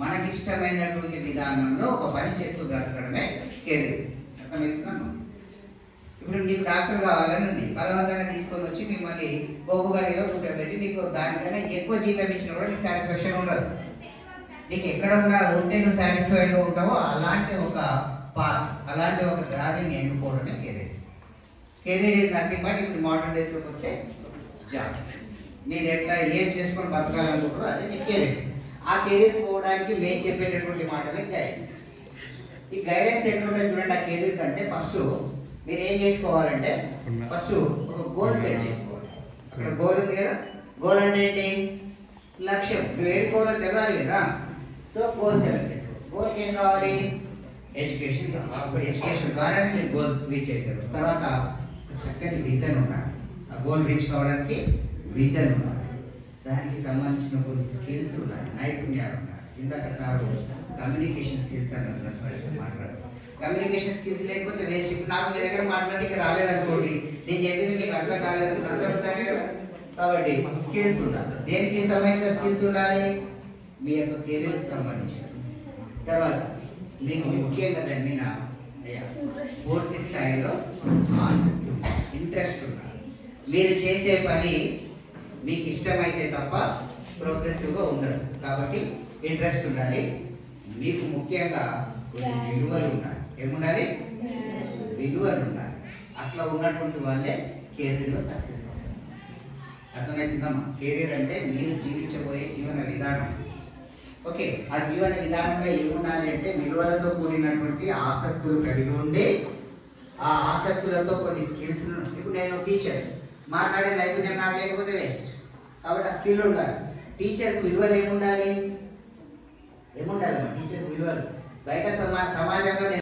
మనకిష్టమైనటువంటి విధానంలో ఒక పని చేస్తూ బ్రతకడమే కెరీర్. అర్థమవుతుందమ్మా? ఇప్పుడు నీకు డాక్టర్ కావాలని ఉంది, బలవంతంగా తీసుకొని వచ్చి మిమ్మల్ని ఒక్కొక్క గదిలో కూర్చోబెట్టి నీకు దానికన్నా ఎక్కువ జీతం ఇచ్చినా కూడా నీకు సాటిస్ఫాక్షన్ ఉండదు. నీకు ఎక్కడ ఉంటే నువ్వు సాటిస్ఫైడ్గా ఉంటావో అలాంటి ఒక పాత్, అలాంటి ఒక దారిని ఎన్నుకోవడమే career. Career is nothing but ఇప్పుడు మోడర్న్ డేస్లోకి వస్తే జాబ్. మీరు ఎట్లా ఏం చేసుకొని బతకాలనుకుంటారో అదే మీ కెరీర్. ఆ కెరీర్ పోవడానికి మేము చెప్పేటటువంటి మాటలే గైడెన్స్. ఈ గైడెన్స్ ఎట్లుంటుంది చూడండి. ఆ కెరీర్ కంటే ఫస్ట్ మీరు ఏం చేసుకోవాలంటే ఫస్ట్ ఒక గోల్ సెట్ చేసుకోవాలి. అక్కడ గోల్ ఉంది కదా, గోల్ అంటే ఏంటి? లక్ష్యం. నువ్వు ఏడుకోవాలని తెలవాలి కదా. సో గోల్ సెలెక్ట్ చేసుకో. గోల్కి ఏం కావాలి? ఎడ్యుకేషన్ కావాలి. అప్పుడు ఎడ్యుకేషన్ ద్వారా మీరు గోల్ రీచ్ అవుతారు. తర్వాత చక్కని విజన్ ఉండాలి. ఆ గోల్ రీచ్ కావడానికి విజన్ ఉండాలి. దానికి సంబంధించిన కొన్ని స్కిల్స్ ఉన్నాయి, నైపుణ్యాలు ఉన్నాయి. ఇందాక సార్ కమ్యూనికేషన్ స్కిల్స్ అని మాట్లాడారు. కమ్యూనికేషన్ స్కిల్స్ లేకపోతే వేస్ట్. ఇప్పుడు నాకు మీ దగ్గర మాట్లాడికి రాలేదనుకోండి, నేను చెప్పింది మీకు అర్థం కాలేదు, అర్థం వస్తానే కదా. కాబట్టి స్కిల్స్ ఉండాలి. దేనికి సంబంధించిన స్కిల్స్ ఉండాలి? మీ యొక్క కెరీర్కి సంబంధించిన. తర్వాత మీకు ముఖ్యంగా దాని మీద పూర్తి స్థాయిలో ఇంట్రెస్ట్ ఉండాలి. మీరు చేసే పని మీకు ఇష్టమైతే తప్ప ప్రోగ్రెసివ్గా ఉండదు. కాబట్టి ఇంట్రెస్ట్ ఉండాలి. మీకు ముఖ్యంగా కొన్ని విలువలు ఉండాలి. ఏముండాలి? విలువలు ఉండాలి. అట్లా ఉన్నటువంటి వాళ్ళే కెరీర్లో సక్సెస్ అవుతారు. అర్థమవుతుందమ్మా? కెరీర్ అంటే మీరు జీవించబోయే జీవన విధానం. ఓకే, ఆ జీవన విధానంలో ఏముండాలి అంటే విలువలతో కూడినటువంటి ఆసక్తులు కలిగి ఉండి, ఆ ఆసక్తులతో కొన్ని స్కిల్స్. ఇప్పుడు నేను టీచర్, మాట్లాడే నైపుణ్యం నాకు లేకపోతే వేస్ట్. కాబట్టి ఆ స్కిల్ ఉండాలి. టీచర్కి విలువలు ఏముండాలి? టీచర్కి విలువలు బయట సమాజంలో